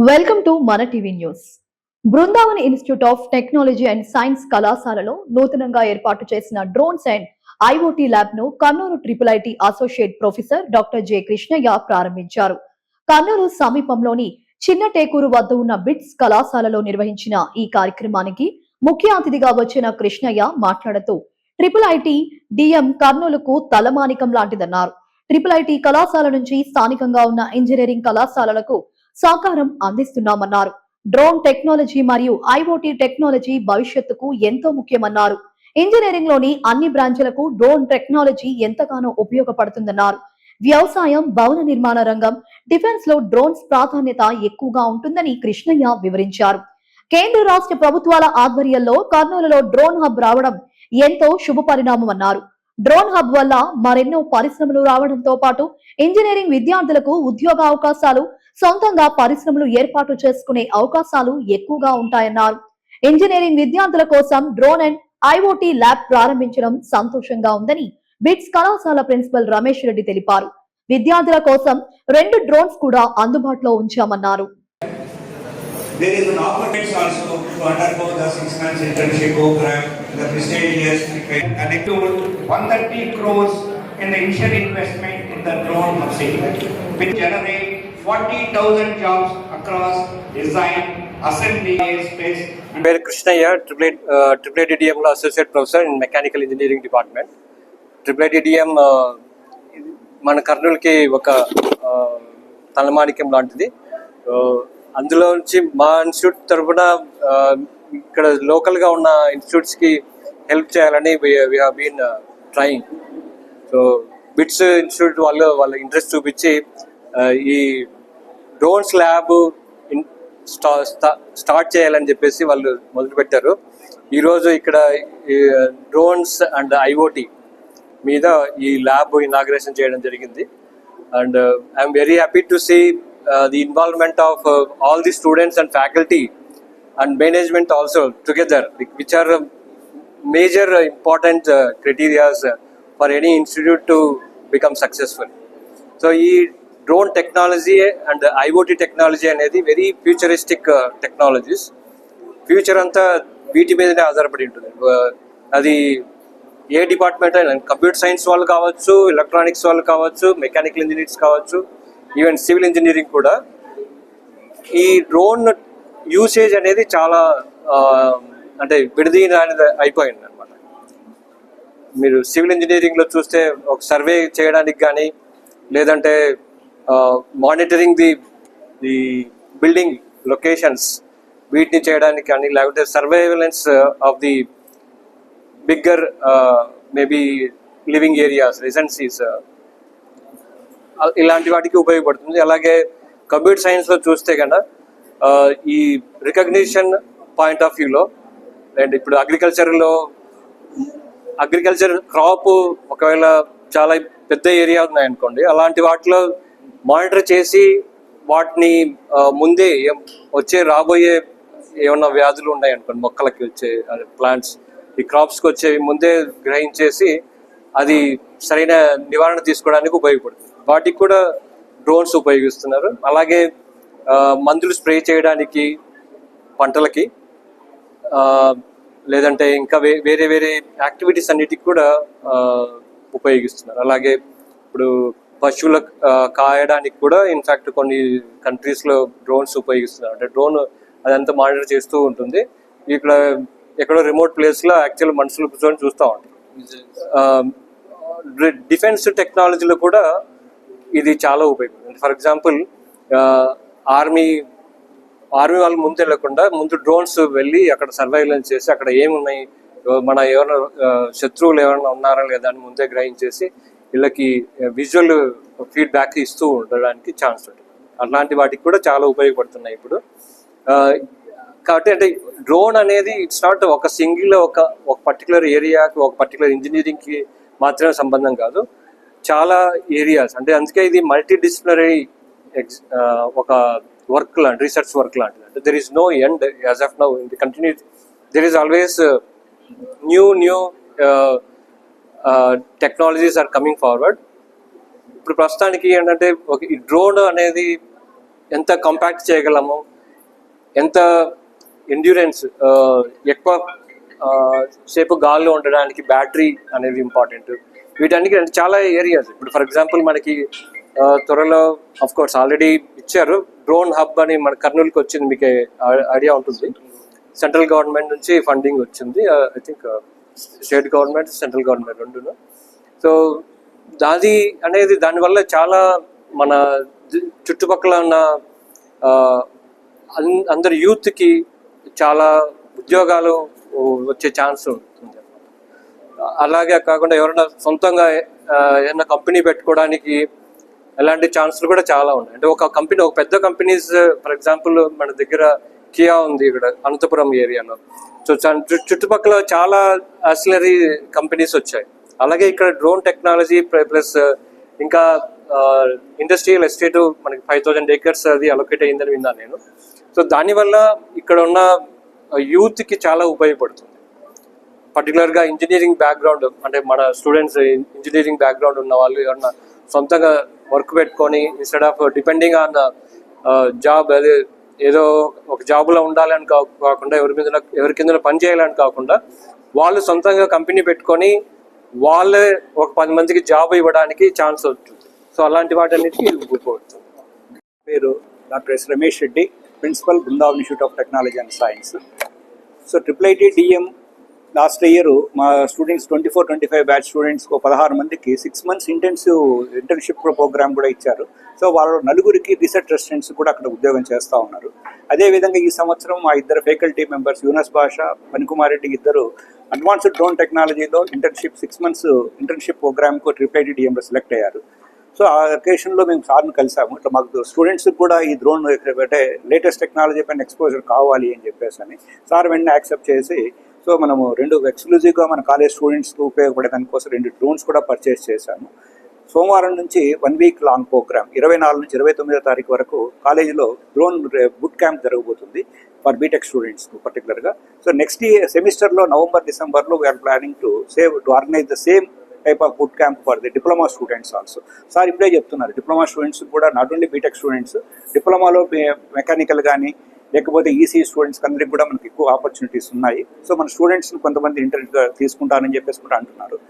Welcome to మన TV news. Brindavan institute of technology and science కళాశాలలో నూతనంగా ఏర్పాటు చేసిన డ్రోన్స్ అండ్ ఐఓటీ ల్యాబ్ ను Kurnool IIT associate professor doctor J Krishnaiah ప్రారంభించారు. కర్నూలు సమీపంలోని చిన్న టేకూరు వద్ద ఉన్న బిట్స్ కళాశాలలో నిర్వహించిన ఈ కార్యక్రమానికి ముఖ్య అతిథిగా వచ్చిన కృష్ణయ్య మాట్లాడుతూ ఐఐటి డిఎం కర్నూలుకు తలమానికం లాంటిదన్నారు. ఐఐటి కళాశాల నుంచి స్థానికంగా ఉన్న ఇంజనీరింగ్ కళాశాలలకు సహకారం అందిస్తున్నామన్నారు. డ్రోన్ టెక్నాలజీ మరియు ఐఓటీ టెక్నాలజీ భవిష్యత్తుకు ఎంతో ముఖ్యమన్నారు. ఇంజనీరింగ్ లోని అన్ని బ్రాంచ్లకు డ్రోన్ టెక్నాలజీ ఎంతగానో ఉపయోగపడుతుందన్నారు. వ్యవసాయం, భవన నిర్మాణ రంగం, డిఫెన్స్ లో డ్రోన్స్ ప్రాధాన్యత ఎక్కువగా ఉంటుందని కృష్ణయ్య వివరించారు. కేంద్ర రాష్ట్ర ప్రభుత్వాల ఆధ్వర్యంలో కర్నూలులో డ్రోన్ హబ్ రావడం ఎంతో శుభ పరిణామమన్నారు. డ్రోన్ హబ్ వల్ల మరెన్నో పరిశ్రమలు రావడంతో పాటు ఇంజనీరింగ్ విద్యార్థులకు ఉద్యోగ అవకాశాలు, సొంతంగా పరిశ్రమలు ఏర్పాటు చేసుకునే అవకాశాలు ఎక్కువగా ఉంటాయన్నారు. ఇంజనీరింగ్ విద్యార్థుల కోసం డ్రోన్ అండ్ ఐఓటీ ల్యాబ్ ప్రారంభించడం సంతోషంగా ఉందని బిట్స్ కళాశాల ప్రిన్సిపల్ రమేష్ రెడ్డి తెలిపారు. విద్యార్థుల కోసం 2 డ్రోన్స్ కూడా అందుబాటులో ఉంచామన్నారు. There is an opportunity also to undergo the 6 months internship program, the prestigious connect to 130 crores in the initial investment in the drone segment, which generate 40,000 jobs across design, assembly, space. పేరు Krishnaiah, IITDM లో associate professor in mechanical engineering department. IITDM మన కర్నూలుకి ఒక తలమానికం లాంటిది. అందులో నుంచి మా institute తరఫున ఇక్కడ లోకల్గా ఉన్న ఇన్స్టిట్యూట్స్కి హెల్ప్ చేయాలని we have been trying. So BITS institute వాళ్ళ ఇంట్రెస్ట్ చూపించి ఈ డ్రోన్స్ ల్యాబ్ స్టార్ట్ చేయాలని చెప్పేసి వాళ్ళు మొదలుపెట్టారు. ఈరోజు ఇక్కడ డ్రోన్స్ అండ్ ఐఓటీ మీద ఈ ల్యాబ్ ఇనాగ్రేషన్ చేయడం జరిగింది. And I'm very happy to see the involvement of all the students and faculty and management also together, which are major important criteria for any institute to become successful. So drone technology and IoT technology anedi very futuristic technologies. Future anta వీటి మీదనే ఆధారపడి ఉంటుంది. అది ఏ department అయినా, computer science వాళ్ళు కావచ్చు, electronics వాళ్ళు కావచ్చు, మెకానికల్ ఇంజనీర్స్ కావచ్చు, ఈవెన్ సివిల్ ఇంజనీరింగ్ కూడా ఈ డ్రోన్ యూసేజ్ అనేది చాలా అంటే విడదీన అయిపోయింది అనమాట. మీరు సివిల్ ఇంజనీరింగ్లో చూస్తే ఒక సర్వే చేయడానికి కానీ, లేదంటే మానిటరింగ్ ది బిల్డింగ్ లొకేషన్స్ వీటిని చేయడానికి కానీ, లేకపోతే surveillance of the bigger maybe living areas, residencies, ఇలాంటి వాటికి ఉపయోగపడుతుంది. అలాగే కంప్యూటర్ సైన్స్లో చూస్తే కన్నా ఈ రికగ్నిషన్ పాయింట్ ఆఫ్ వ్యూలో, అండ్ ఇప్పుడు అగ్రికల్చర్ క్రాప్ ఒకవేళ చాలా పెద్ద ఏరియా ఉన్నాయనుకోండి, అలాంటి వాటిలో మానిటర్ చేసి వాటిని ముందే రాబోయే ఏమన్నా వ్యాధులు ఉన్నాయనుకోండి, మొక్కలకి వచ్చే ప్లాంట్స్, ఈ క్రాప్స్కి వచ్చేవి ముందే గ్రహించేసి అది సరైన నివారణ తీసుకోవడానికి ఉపయోగపడుతుంది. వాటికి కూడా డ్రోన్స్ ఉపయోగిస్తున్నారు. అలాగే మందులు స్ప్రే చేయడానికి పంటలకి, లేదంటే ఇంకా వేరే వేరే యాక్టివిటీస్ అన్నిటికి కూడా ఉపయోగిస్తున్నారు. అలాగే ఇప్పుడు పశువుల కాయడానికి కూడా ఇన్ఫాక్ట్ కొన్ని కంట్రీస్లో డ్రోన్స్ ఉపయోగిస్తున్నారు. అంటే డ్రోన్ అదంతా మానిటర్ చేస్తూ ఉంటుంది. ఇక్కడ ఎక్కడో రిమోట్ ప్లేస్లో యాక్చువల్ మనుషులు కూర్చొని చూస్తూ ఉంటారు. డిఫెన్స్ టెక్నాలజీలో కూడా ఇది చాలా ఉపయోగపడుతుంది. ఫర్ ఎగ్జాంపుల్ ఆర్మీ వాళ్ళు ముందు వెళ్ళకుండా ముందు డ్రోన్స్ వెళ్ళి అక్కడ సర్వైలెన్స్ చేసి అక్కడ ఏమున్నాయి, మన ఎవరైనా శత్రువులు ఎవరైనా ఉన్నారా లేదా అని ముందే గ్రహించేసి వీళ్ళకి విజువల్ ఫీడ్బ్యాక్ ఇస్తూ ఉండడానికి ఛాన్స్ ఉంటుంది. అలాంటి వాటికి కూడా చాలా ఉపయోగపడుతున్నాయి ఇప్పుడు. కాబట్టి అంటే డ్రోన్ అనేది ఇట్స్ నాట్ ఒక సింగిల్ ఒక పర్టికులర్ ఏరియాకి, ఒక పర్టికులర్ ఇంజనీరింగ్కి మాత్రమే సంబంధం కాదు, చాలా ఏరియాస్. అంటే అందుకే ఇది మల్టీ డిసిప్లినరీ ఒక వర్క్ లాంటి, రీసెర్చ్ వర్క్ లాంటిది. అంటే there is no end as of now, in the continue there is always new technologies are coming forward. ఇప్పుడు ప్రస్తుతానికి ఏంటంటే ఈ డ్రోన్ అనేది ఎంత కాంపాక్ట్ చేయగలము, ఎంత ఎండ్యూరెన్స్, ఎక్కువ సేపు గాల్లో ఉండడానికి బ్యాటరీ అనేది ఇంపార్టెంట్. వీటన్నిటి అంటే చాలా ఏరియాస్. ఇప్పుడు ఫర్ ఎగ్జాంపుల్ మనకి త్వరలో ఆఫ్ కోర్స్ ఆల్రెడీ ఇచ్చారు డ్రోన్ హబ్ అని మన కర్నూలుకి వచ్చింది, మీకు ఐడియా ఉంటుంది. సెంట్రల్ గవర్నమెంట్ నుంచి ఫండింగ్ వచ్చింది, I think state government central government రెండును. సో అది అనేది దానివల్ల చాలా మన చుట్టుపక్కల ఉన్న అందరి యూత్కి చాలా ఉద్యోగాలు వచ్చే ఛాన్స్ ఉంటుంది. అలాగే కాకుండా ఎవరైనా సొంతంగా ఏదైనా కంపెనీ పెట్టుకోవడానికి అలాంటి ఛాన్సులు కూడా చాలా ఉన్నాయి. అంటే ఒక పెద్ద కంపెనీస్, ఫర్ ఎగ్జాంపుల్ మన దగ్గర కియా ఉంది ఇక్కడ అనంతపురం ఏరియాలో. సో చుట్టుపక్కల చాలా యాక్సిలరీ కంపెనీస్ వచ్చాయి. అలాగే ఇక్కడ డ్రోన్ టెక్నాలజీ ప్లస్ ఇంకా ఇండస్ట్రియల్ ఎస్టేట్ మనకి 5000 acres అది అలొకేట్ అయిందని విన్నాను నేను. సో దానివల్ల ఇక్కడ ఉన్న యూత్కి చాలా ఉపయోగపడుతుంది. పర్టికులర్గా ఇంజనీరింగ్ బ్యాక్గ్రౌండ్, అంటే మన స్టూడెంట్స్ ఇంజనీరింగ్ బ్యాక్గ్రౌండ్ ఉన్న వాళ్ళు ఎవరన్నా సొంతంగా వర్క్ పెట్టుకొని instead of depending on job, అదే ఏదో ఒక జాబ్లో ఉండాలని కాకుండా ఎవరి కింద పని చేయాలని కాకుండా వాళ్ళు సొంతంగా కంపెనీ పెట్టుకొని వాళ్ళే ఒక 10 మందికి జాబ్ ఇవ్వడానికి ఛాన్స్ ఉంటుంది. సో అలాంటి వాటన్నిటికీ ఉపయోగపడుతుంది. పేరు doctor S Ramesh Reddy, principal Brindavan institute of technology and science. So IIIT DM last year మా స్టూడెంట్స్ 24-25 బ్యాచ్ స్టూడెంట్స్కి 16 మందికి 6 months ఇంటెన్సివ్ ఇంటర్న్షిప్ ప్రోగ్రామ్ కూడా ఇచ్చారు. సో వాళ్ళు 9 రీసెర్చ్ రెసిడెంట్స్ కూడా అక్కడ ఉద్యోగం చేస్తూ ఉన్నారు. అదేవిధంగా ఈ సంవత్సరం మా 2 ఫ్యాకల్టీ మెంబర్స్ యూనస్ భాష, పనికుమార్ రెడ్డి ఇద్దరు అడ్వాన్స్డ్ డ్రోన్ టెక్నాలజీలో 6 months ఇంటర్న్షిప్ ప్రోగ్రామ్కు IIIT DMలో సెలెక్ట్ అయ్యారు. సో ఆ అకేషన్లో మేము సార్ని కలిసాము. ఇట్లా మాకు స్టూడెంట్స్కి కూడా ఈ డ్రోన్ అంటే లేటెస్ట్ టెక్నాలజీ పైన ఎక్స్పోజర్ కావాలి అని చెప్పేసి అని సార్ వెంటనే యాక్సెప్ట్ చేసి, సో మనము 2 ఎక్స్క్లూజివ్గా మన కాలేజ్ స్టూడెంట్స్కి ఉపయోగపడే దానికోసం 2 డ్రోన్స్ కూడా పర్చేస్ చేశాము. సోమవారం నుంచి 1 week లాంగ్ ప్రోగ్రామ్ 24 నుంచి 29వ తారీఖు వరకు కాలేజీలో డ్రోన్ బూట్ క్యాంప్ జరగబోతుంది ఫర్ బీటెక్ స్టూడెంట్స్కు పర్టికులర్గా. సో నెక్స్ట్ సెమిస్టర్లో November-December we are planning to organise the same type of boot camp for the diploma students also. Sir ఇప్పుడే చెప్తున్నారు డిప్లొమా స్టూడెంట్స్ కూడా నాట్ ఓన్లీ బీటెక్ స్టూడెంట్స్, డిప్లొమాలో మెకానికల్ కానీ లేకపోతే ఈసీ స్టూడెంట్స్కి అందరికి కూడా మనకి ఎక్కువ ఆపర్చునిటీస్ ఉన్నాయి. సో మన స్టూడెంట్స్ని కొంతమంది ఇంటర్వ్యూగా తీసుకుంటారని చెప్పేసి కూడా అంటున్నారు.